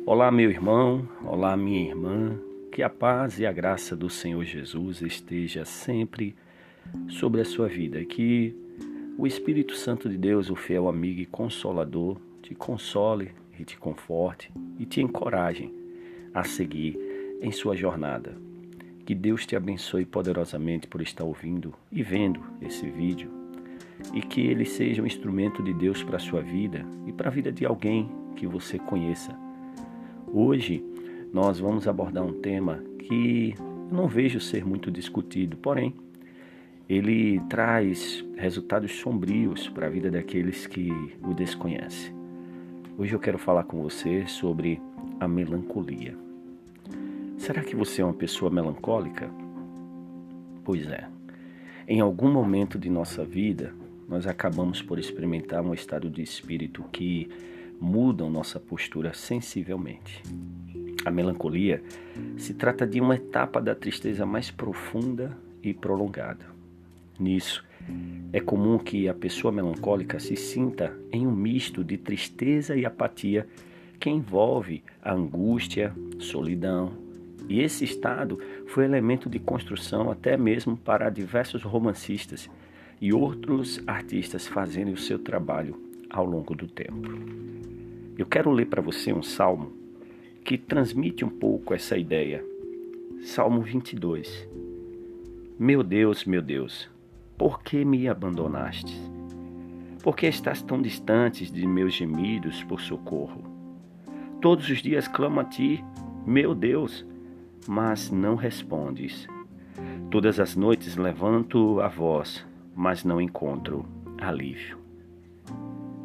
Olá, meu irmão, olá, minha irmã, que a paz e a graça do Senhor Jesus esteja sempre sobre a sua vida, que o Espírito Santo de Deus, o fiel amigo e consolador, te console e te conforte e te encoraje a seguir em sua jornada. Que Deus te abençoe poderosamente por estar ouvindo e vendo esse vídeo e que ele seja um instrumento de Deus para a sua vida e para a vida de alguém que você conheça. Hoje nós vamos abordar um tema que eu não vejo ser muito discutido, porém ele traz resultados sombrios para a vida daqueles que o desconhecem. Hoje eu quero falar com você sobre a melancolia. Será que você é uma pessoa melancólica? Pois é. Em algum momento de nossa vida, nós acabamos por experimentar um estado de espírito que muda nossa postura sensivelmente. A melancolia se trata de uma etapa da tristeza mais profunda e prolongada. Nisso, é comum que a pessoa melancólica se sinta em um misto de tristeza e apatia que envolve a angústia, solidão. E esse estado foi elemento de construção até mesmo para diversos romancistas e outros artistas fazendo o seu trabalho ao longo do tempo. Eu quero ler para você um salmo que transmite um pouco essa ideia. Salmo 22. Meu Deus, por que me abandonastes? Por que estás tão distante de meus gemidos por socorro? Todos os dias clamo a ti, meu Deus, mas não respondes. Todas as noites levanto a voz, mas não encontro alívio.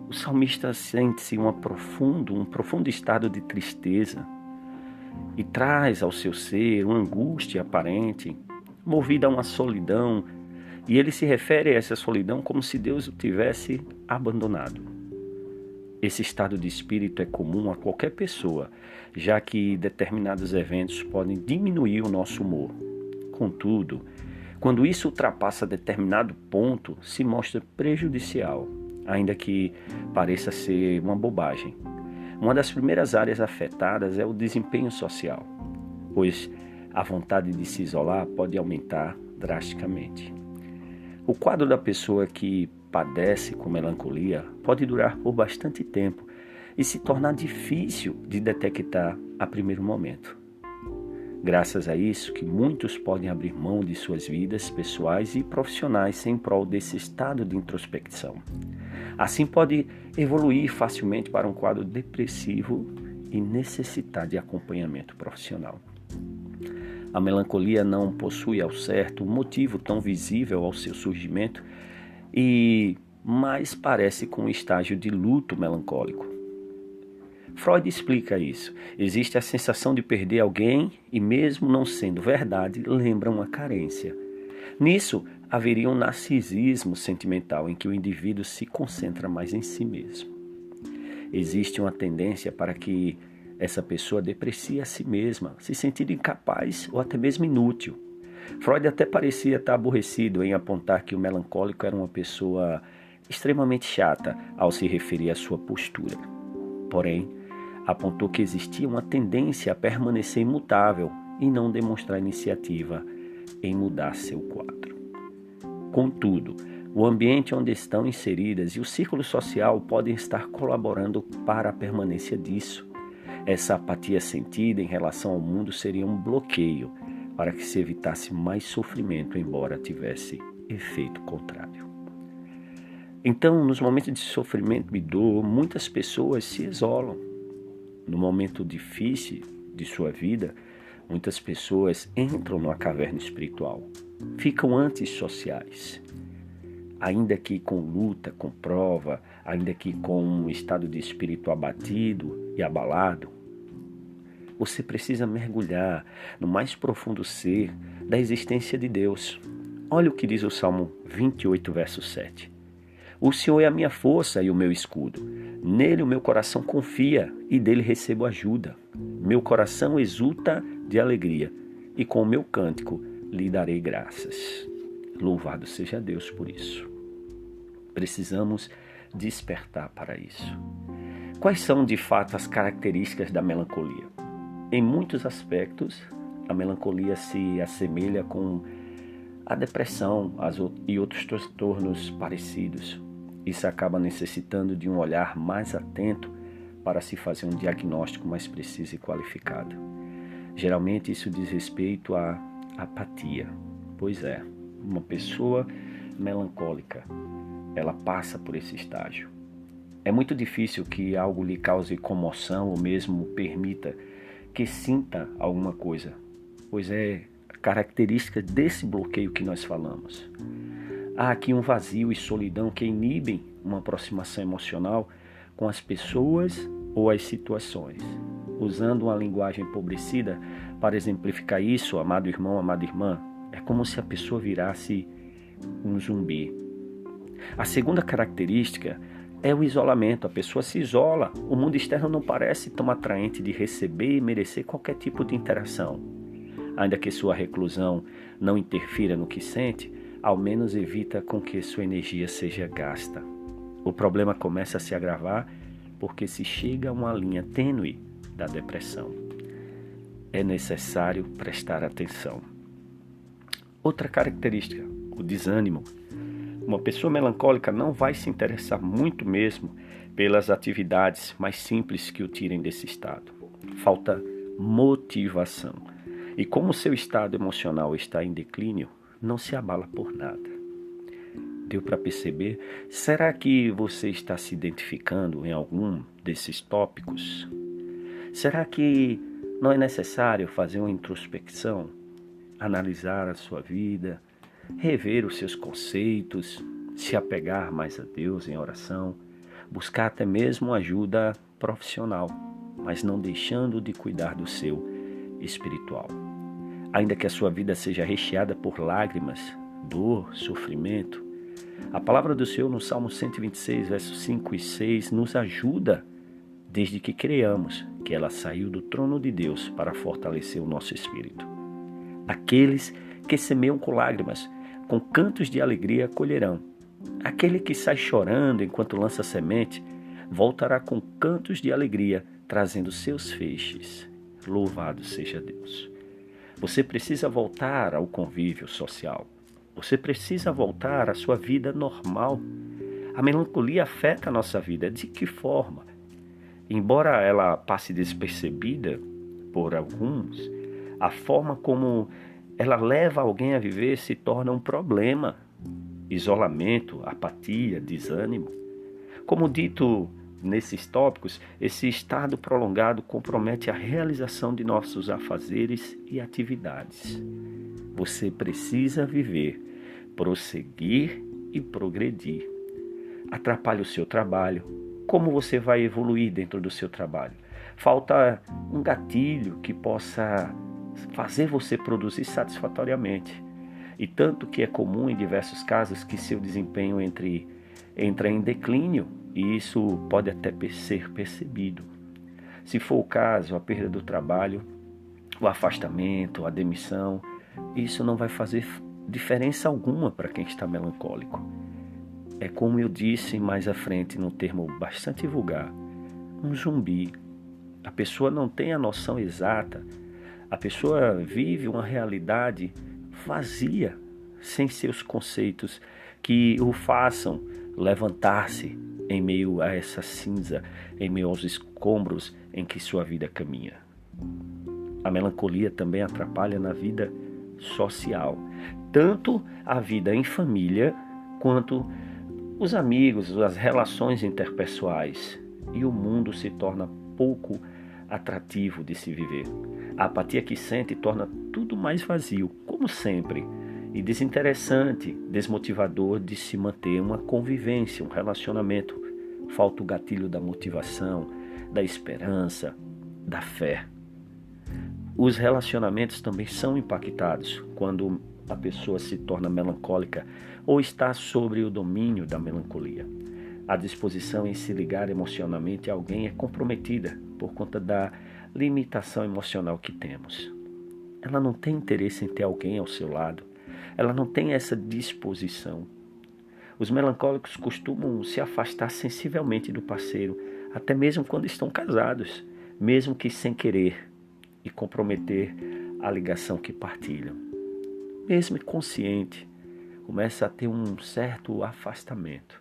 O salmista sente-se um profundo estado de tristeza e traz ao seu ser uma angústia aparente, movida a uma solidão, e ele se refere a essa solidão como se Deus o tivesse abandonado. Esse estado de espírito é comum a qualquer pessoa, já que determinados eventos podem diminuir o nosso humor. Contudo, quando isso ultrapassa determinado ponto, se mostra prejudicial, ainda que pareça ser uma bobagem. Uma das primeiras áreas afetadas é o desempenho social, pois a vontade de se isolar pode aumentar drasticamente. O quadro da pessoa que padece com melancolia pode durar por bastante tempo e se tornar difícil de detectar a primeiro momento. Graças a isso que muitos podem abrir mão de suas vidas pessoais e profissionais em prol desse estado de introspecção. Assim pode evoluir facilmente para um quadro depressivo e necessitar de acompanhamento profissional. A melancolia não possui ao certo um motivo tão visível ao seu surgimento e mais parece com um estágio de luto melancólico. Freud explica isso. Existe a sensação de perder alguém e, mesmo não sendo verdade, lembra uma carência. Nisso, haveria um narcisismo sentimental em que o indivíduo se concentra mais em si mesmo. Existe uma tendência para que essa pessoa deprecie a si mesma, se sentindo incapaz ou até mesmo inútil. Freud até parecia estar aborrecido em apontar que o melancólico era uma pessoa extremamente chata ao se referir à sua postura. Porém, apontou que existia uma tendência a permanecer imutável e não demonstrar iniciativa em mudar seu quadro. Contudo, o ambiente onde estão inseridas e o círculo social podem estar colaborando para a permanência disso. Essa apatia sentida em relação ao mundo seria um bloqueio para que se evitasse mais sofrimento, embora tivesse efeito contrário. Então, nos momentos de sofrimento e dor, muitas pessoas se isolam. No momento difícil de sua vida, muitas pessoas entram numa caverna espiritual, ficam antissociais. Ainda que com luta, com prova, ainda que com um estado de espírito abatido e abalado, você precisa mergulhar no mais profundo ser da existência de Deus. Olha o que diz o Salmo 28, verso 7. O Senhor é a minha força e o meu escudo. Nele o meu coração confia e dele recebo ajuda. Meu coração exulta de alegria e com o meu cântico lhe darei graças. Louvado seja Deus por isso. Precisamos despertar para isso. quais são de fato as características da melancolia? Em muitos aspectos, a melancolia se assemelha com a depressão e outros transtornos parecidos. Isso acaba necessitando de um olhar mais atento para se fazer um diagnóstico mais preciso e qualificado. Geralmente isso diz respeito à apatia. Pois é, uma pessoa melancólica, ela passa por esse estágio. É muito difícil que algo lhe cause comoção ou mesmo permita que sinta alguma coisa, pois é característica desse bloqueio que nós falamos. Há aqui um vazio e solidão que inibem uma aproximação emocional com as pessoas ou as situações. Usando uma linguagem empobrecida para exemplificar isso, amado irmão, amada irmã, é como se a pessoa virasse um zumbi. A segunda característica é o isolamento. A pessoa se isola. O mundo externo não parece tão atraente de receber e merecer qualquer tipo de interação. Ainda que sua reclusão não interfira no que sente, ao menos evita com que sua energia seja gasta. O problema começa a se agravar porque se chega a uma linha tênue da depressão. É necessário prestar atenção. Outra característica, o desânimo. Uma pessoa melancólica não vai se interessar muito mesmo pelas atividades mais simples que o tirem desse estado. Falta motivação. E como seu estado emocional está em declínio, não se abala por nada. Deu para perceber? Será que você está se identificando em algum desses tópicos? Será que não é necessário fazer uma introspecção, analisar a sua vida, rever os seus conceitos, se apegar mais a Deus em oração, buscar até mesmo ajuda profissional, mas não deixando de cuidar do seu espiritual? Ainda que a sua vida seja recheada por lágrimas, dor, sofrimento, a palavra do Senhor no Salmo 126, versos 5 e 6 nos ajuda desde que creamos que ela saiu do trono de Deus para fortalecer o nosso espírito. Aqueles que semeiam com lágrimas, com cantos de alegria colherão. Aquele que sai chorando enquanto lança semente, voltará com cantos de alegria, trazendo seus feixes. Louvado seja Deus. Você precisa voltar ao convívio social. Você precisa voltar à sua vida normal. A melancolia afeta a nossa vida. De que forma? Embora ela passe despercebida por alguns, a forma como ela leva alguém a viver se torna um problema. Isolamento, apatia, desânimo. Como dito nesses tópicos, esse estado prolongado compromete a realização de nossos afazeres e atividades. Você precisa viver, prosseguir e progredir. Atrapalha o seu trabalho. Como você vai evoluir dentro do seu trabalho? Falta um gatilho que possa fazer você produzir satisfatoriamente. E tanto que é comum em diversos casos que seu desempenho entra em declínio, e isso pode até ser percebido. Se for o caso, a perda do trabalho, o afastamento, a demissão, isso não vai fazer diferença alguma para quem está melancólico. É como eu disse mais à frente, num termo bastante vulgar, um zumbi. A pessoa não tem a noção exata, a pessoa vive uma realidade vazia, sem seus conceitos que o façam levantar-se em meio a essa cinza, em meio aos escombros em que sua vida caminha. A melancolia também atrapalha na vida social, tanto a vida em família quanto os amigos, as relações interpessoais, e o mundo se torna pouco atrativo de se viver. A apatia que sente torna tudo mais vazio, como sempre, e desinteressante, desmotivador de se manter uma convivência, um relacionamento. Falta o gatilho da motivação, da esperança, da fé. Os relacionamentos também são impactados quando a pessoa se torna melancólica ou está sob o domínio da melancolia. A disposição em se ligar emocionalmente a alguém é comprometida por conta da limitação emocional que temos. Ela não tem interesse em ter alguém ao seu lado. Ela não tem essa disposição. Os melancólicos costumam se afastar sensivelmente do parceiro, até mesmo quando estão casados, mesmo que sem querer, e comprometer a ligação que partilham. Mesmo consciente, começa a ter um certo afastamento.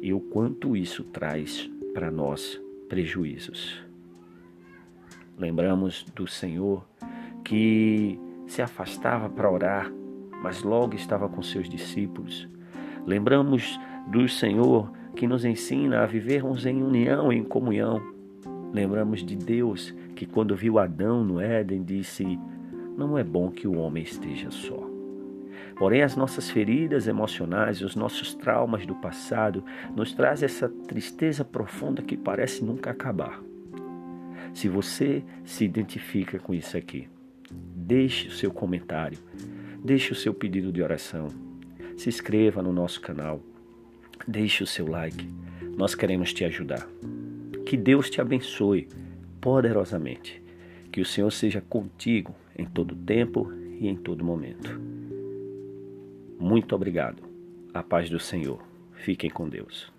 E o quanto isso traz para nós prejuízos. Lembramos do Senhor que se afastava para orar, mas logo estava com seus discípulos. Lembramos do Senhor que nos ensina a vivermos em união, em comunhão. Lembramos de Deus que quando viu Adão no Éden disse: não é bom que o homem esteja só. Porém, as nossas feridas emocionais, os nossos traumas do passado nos trazem essa tristeza profunda que parece nunca acabar. Se você se identifica com isso aqui, deixe o seu comentário, deixe o seu pedido de oração, se inscreva no nosso canal, deixe o seu like, nós queremos te ajudar. Que Deus te abençoe poderosamente, que o Senhor seja contigo em todo tempo e em todo momento. Muito obrigado. A paz do Senhor. Fiquem com Deus.